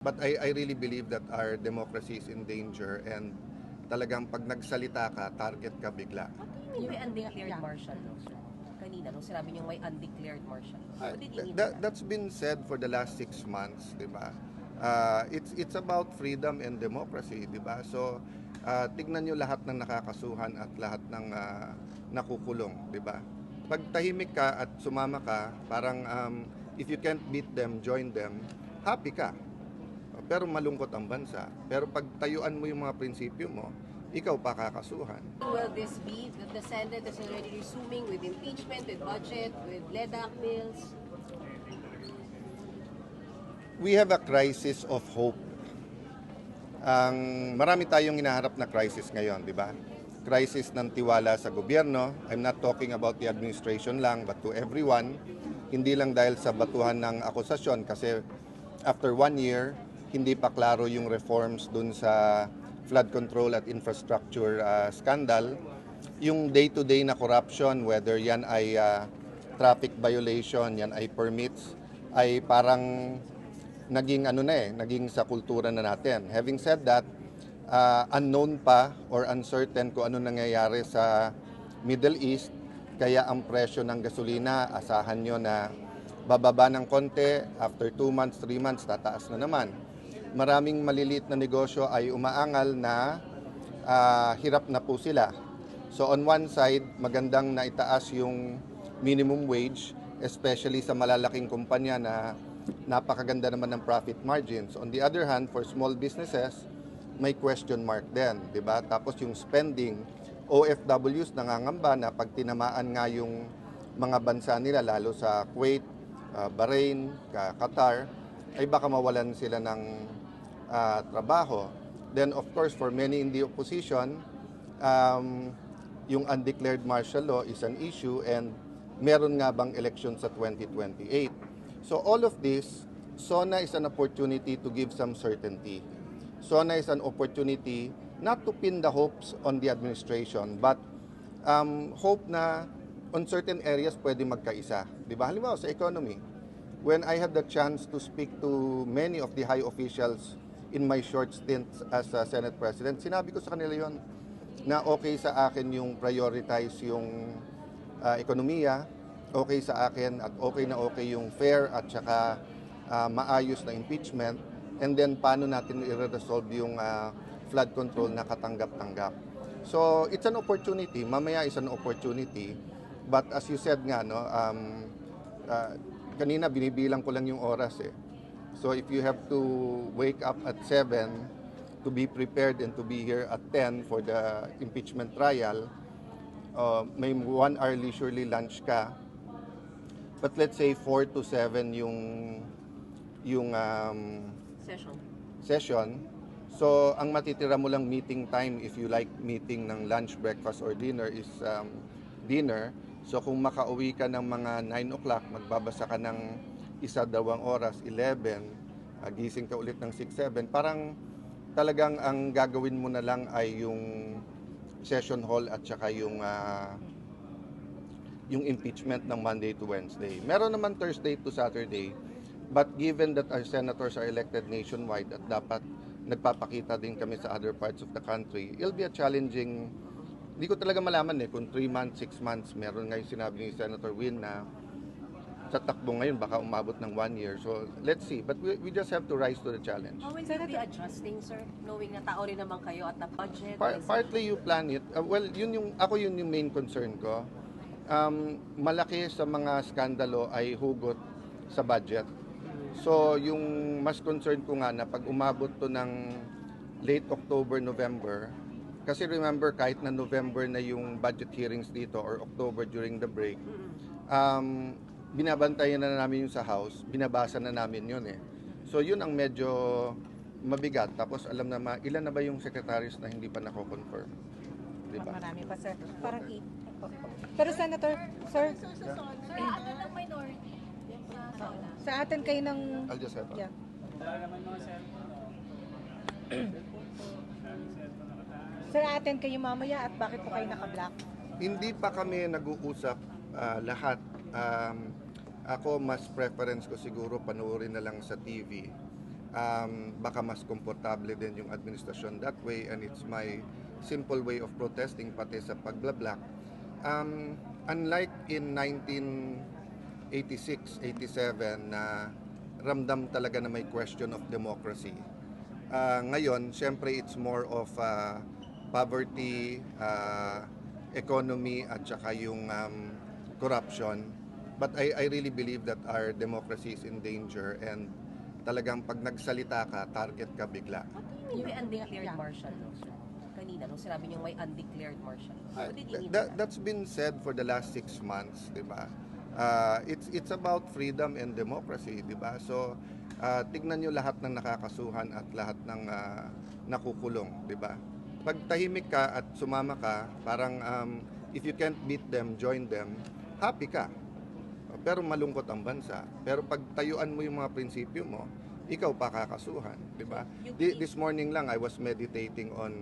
But I really believe that our democracy is in danger and talagang pag nagsalita ka, target ka bigla. What do you mean by undeclared martial law, sir? Kanina, nung sinabi niyo may undeclared martial law. What did you mean by that? That's been said for the last 6 months, di ba? It's about freedom and democracy, di ba? So, tignan nyo lahat ng nakakasuhan at lahat ng nakukulong, di ba? Pag tahimik ka at sumama ka, parang if you can't beat them, join them, happy ka. Pero malungkot ang bansa. Pero pag tayuan mo yung mga prinsipyo mo, ikaw pa kakasuhan. Will this be that the Senate is already resuming with impeachment, with budget, with LEDAC bills? We have a crisis of hope. Marami tayong hinaharap na crisis ngayon, di ba? Crisis ng tiwala sa gobyerno. I'm not talking about the administration lang, but to everyone. Hindi lang dahil sa batuhan ng akusasyon kasi after 1 year, hindi pa klaro yung reforms dun sa flood control at infrastructure scandal. Yung day-to-day na corruption, whether yan ay traffic violation, yan ay permits, ay parang naging sa kultura na natin. Having said that, unknown pa or uncertain kung ano nangyayari sa Middle East, kaya ang presyo ng gasolina, asahan nyo na bababa ng konti, after 2 months, 3 months, tataas na naman. Maraming maliliit na negosyo ay umaangal na hirap na po sila. So on one side, magandang naitaas yung minimum wage, especially sa malalaking kumpanya na napakaganda naman ng profit margins. On the other hand, for small businesses, may question mark din, di ba? Tapos yung spending, OFWs nangangamba na pag tinamaan nga yung mga bansa nila, lalo sa Kuwait, Bahrain, Qatar, ay baka mawalan sila ng trabaho. Then of course, for many in the opposition, yung undeclared martial law is an issue and meron nga bang election sa 2028. So all of this, SONA is an opportunity to give some certainty. SONA is an opportunity not to pin the hopes on the administration, but hope na on certain areas pwede magkaisa. Di ba? Halimbawa sa economy, when I had the chance to speak to many of the high officials in my short stint as a Senate President, sinabi ko sa kanila yon na okay sa akin yung prioritize yung ekonomiya, okay sa akin at okay yung fair at saka maayos na impeachment, and then paano natin i-resolve yung flood control na katanggap-tanggap. So it's an opportunity, mamaya is an opportunity, but as you said nga, no, kanina binibilang ko lang yung oras eh. So if you have to wake up at 7 to be prepared and to be here at 10 for the impeachment trial, may 1 hour leisurely lunch ka. But let's say 4 to 7 yung session. So ang matitira mo lang meeting time, if you like meeting ng lunch, breakfast or dinner, is dinner. So kung makauwi ka ng mga 9 o'clock, magbabasa ka ng 1-2 oras, 11, gising ka ulit ng 6-7, parang talagang ang gagawin mo na lang ay yung session hall at saka yung impeachment ng Monday to Wednesday. Meron naman Thursday to Saturday, but given that our senators are elected nationwide at dapat nagpapakita din kami sa other parts of the country, it'll be a challenging, hindi ko talaga malaman kung 3 months, 6 months, meron nga yung sinabi ni Senator Win na sa takbo ngayon baka umabot ng 1 year. So let's see, but we just have to rise to the challenge. How will you be adjusting, sir? Knowing na tao rin naman kayo at na budget? Partly you plan it. Well, yun yung main concern ko. Malaki sa mga skandalo ay hugot sa budget. So yung mas concern ko nga na pag umabot to ng late October, November, kasi remember kahit na November na yung budget hearings dito or October during the break, binabantayan na namin yung sa House, binabasa na namin yun eh. So yun ang medyo mabigat. Tapos alam na ilan na ba yung secretaries na hindi pa nako-confirm. Diba? Marami pa, sir. Parang Pero Senator, sir, sa atin kayo ng... I'll just have Yeah. Sir, atin kayo mamaya at bakit po kayo naka-block? Hindi pa kami nag-uusap lahat. Ako mas preference ko siguro panoorin na lang sa TV. baka mas komportable din yung administrasyon that way, and it's my simple way of protesting pati sa pagblablak. Unlike in 1986, 87 na ramdam talaga na may question of democracy. Ngayon, syempre it's more of poverty, economy at saka yung corruption. But I really believe that our democracy is in danger, and talagang pag nagsalita ka, target ka bigla. Yung may undeclared martial law, sir. Kanina, nung sinabi niyo may undeclared martial law. What did he mean by that? That's been said for the last 6 months, di ba? It's about freedom and democracy, di ba? So, tignan nyo lahat ng nakakasuhan at lahat ng nakukulong, di ba? Pag tahimik ka at sumama ka, parang if you can't beat them, join them, happy ka. Pero malungkot ang bansa. Pero pag tayuan mo yung mga prinsipyo mo, ikaw pa kakasuhan, di ba? This morning lang I was meditating on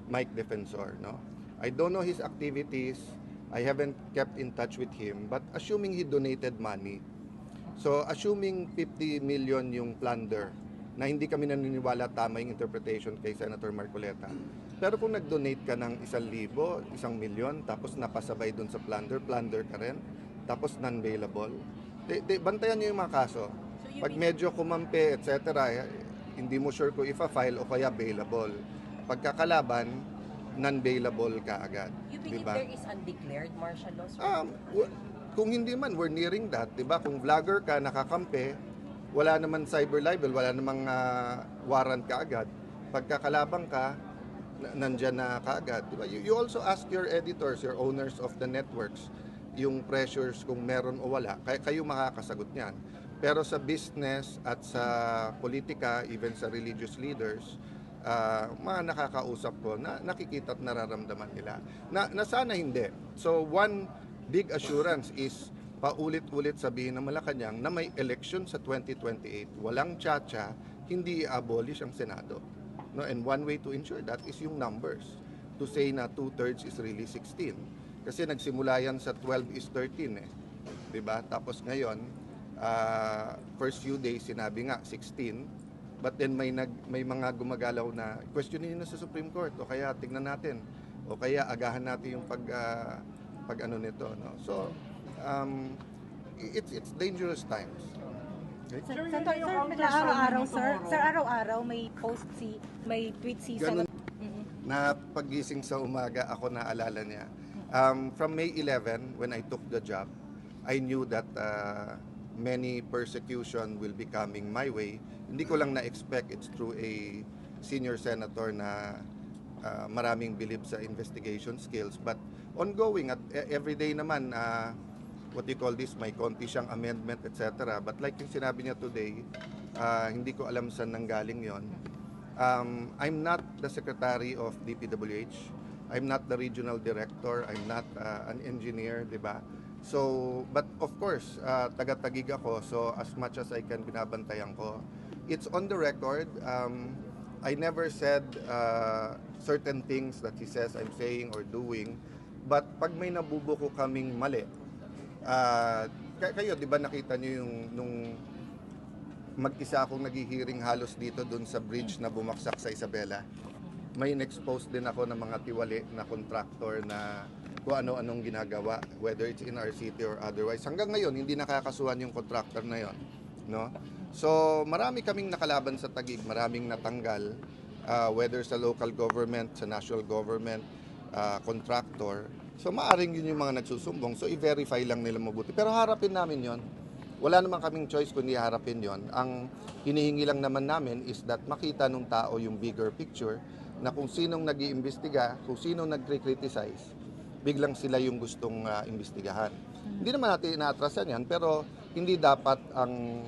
Mike Defensor, no? I don't know his activities. I haven't kept in touch with him, but assuming he donated money. So assuming 50 million yung plunder, na hindi kami naniniwala tama yung interpretation kay Senator Marcoleta. Pero kung nag-donate ka ng 1,000, 1,000,000, tapos napasabay dun sa plunder ka rin, tapos non-bailable. Bantayan nyo yung mga kaso. Pag medyo kumampi, etc., hindi mo sure kung ifa-file o kaya bailable. Pagkakalaban, non-bailable ka agad. You believe diba? there is undeclared martial law, sir? Kung hindi man, we're nearing that. Diba? Kung vlogger ka, nakakampi, wala naman cyber libel, wala namang warrant ka agad. Pagkakalabang ka, nandyan na kaagad. Diba? You also ask your editors, your owners of the networks, yung pressures kung meron o wala, kayo makakasagot niyan. Pero sa business at sa politika, even sa religious leaders, mga nakakausap ko na nakikita at nararamdaman nila na sana hindi. So one big assurance is paulit-ulit sabihin ng Malacanang na may election sa 2028, walang tsa-tsa, hindi i-abolish ang Senado. No, and one way to ensure that is yung numbers. To say na 2/3 is really 16. Kasi nagsimula yan sa 12:13 eh. 'Di ba? Tapos ngayon, first few days sinabi nga 16, but then may mga gumagalaw na questionin na sa Supreme Court, o kaya tignan natin, o kaya agahan natin yung pag ano nito, no. So it's dangerous times. Okay? Sir, araw-araw, sir, araw-araw may may tweet si Ganun. Senator. Na paggising sa umaga, ako naalala niya. From May 11, when I took the job, I knew that many persecution will be coming my way. Hindi ko lang na-expect it's through a senior senator na maraming believe sa investigation skills. But ongoing, at every day naman, what you call this, may konti siyang amendment, etc. But like yung sinabi niya today, hindi ko alam saan nanggaling yon. I'm not the secretary of DPWH. I'm not the regional director. I'm not an engineer, di ba? So, but of course, taga-tagig ako. So, as much as I can, binabantayan ko. It's on the record. I never said certain things that he says I'm saying or doing. But pag may nabubuko kaming mali, kayo, di ba nakita niyo yung nung mag-isa akong naghihiring halos dito dun sa bridge na bumaksak sa Isabela? May in-expose din ako ng mga tiwali na contractor na kung ano-anong ginagawa, whether it's in our city or otherwise. Hanggang ngayon, hindi nakakasuhan yung contractor na yon, no? So, marami kaming nakalaban sa Taguig, maraming natanggal, whether sa local government, sa national government, contractor. So, maaring yun yung mga nagsusumbong. So, i-verify lang nila mabuti. Pero harapin namin yon. Wala naman kaming choice kundi harapin yon. Ang hinihingi lang naman namin is that makita nung tao yung bigger picture, na kung sinong nag-iimbestiga, kung sinong nag-criticize, biglang sila yung gustong imbestigahan. Hindi naman natin inaatrasan yan, pero hindi dapat ang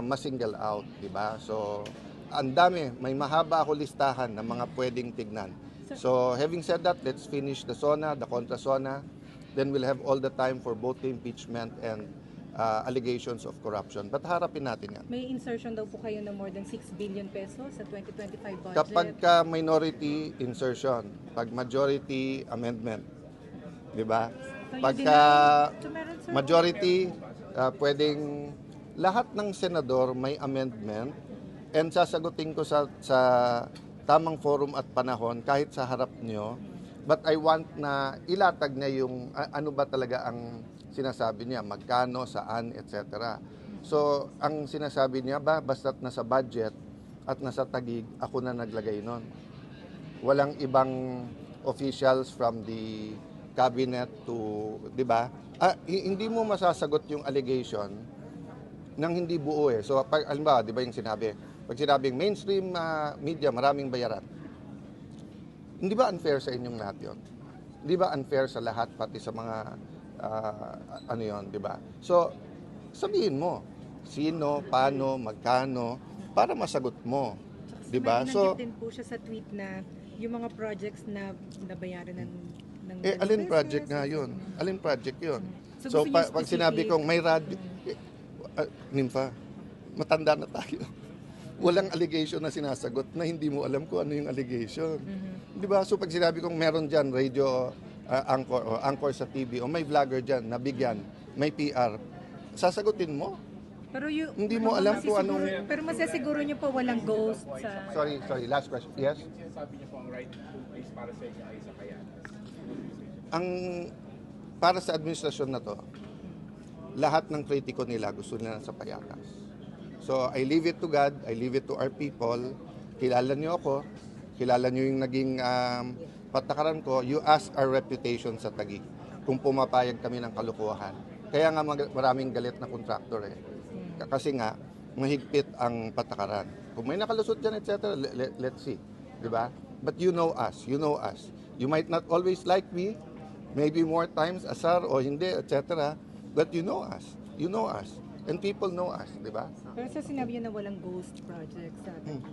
ma-single out, di ba? So, ang dami, may mahaba ako listahan ng mga pwedeng tignan. So, having said that, let's finish the SONA, the contra SONA, then we'll have all the time for both the impeachment and allegations of corruption. But harapin natin yan. May insertion daw po kayo ng more than 6 billion pesos sa 2025 budget. Kapag ka minority, insertion. Pag majority, amendment. Di ba? Pagka majority, pwedeng lahat ng senador may amendment And sasagutin ko sa tamang forum at panahon kahit sa harap nyo. But I want na ilatag niya yung ano ba talaga ang sinasabi niya, magkano, saan, etc. So, ang sinasabi niya ba, basta't nasa budget at nasa tagig, ako na naglagay nun. Walang ibang officials from the cabinet to, di ba? Hindi mo masasagot yung allegation nang hindi buo eh. So, halimbawa, di ba yung sinabi? Pag sinabing mainstream media, maraming bayaran. Hindi ba unfair sa inyong lahat yun? Hindi ba unfair sa lahat, pati sa mga, ano yun, di ba? So, sabihin mo, sino, paano, magkano, para masagot mo. Di ba? So, din po siya sa tweet na yung mga projects na nabayaran ng alin project nga yun? Alin project yun? So, So, gusto niyo pag sinabi specific? kong may Nympha, matanda na tayo. Walang allegation na sinasagot na hindi mo alam kung ano yung allegation. Di ba? So, pag sinabi kong meron dyan radio anchor o anchor sa TV o may vlogger dyan, nabigyan, may PR, sasagutin mo. Pero Hindi mo alam kung anong... Pero masasiguro niyo po walang ghost sa... Sorry, last question. Yes? Sinasabi niyo po ang right to place para sa inyo ay sa Kayanas. Ang para sa administrasyon na to, lahat ng kritiko nila gusto nila sa Payatas. So I leave it to God, I leave it to our people. Kilala niyo ako, kilala niyo yung naging patakaran ko. You ask our reputation sa Taguig kung pumapayag kami ng kalokohan. Kaya nga maraming galit na contractor eh. Kasi nga, mahigpit ang patakaran. Kung may nakalusot dyan, etc., let's see. Diba? But you know us, you know us. You might not always like me, maybe more times, asar o hindi, etc. But you know us. You know us. And people know us, di ba? Pero sa sinabi niya na walang ghost project sa atin.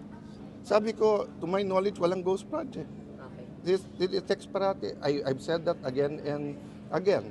Sabi ko, to my knowledge, walang ghost project. Okay. This ex parate. I've said that again and again.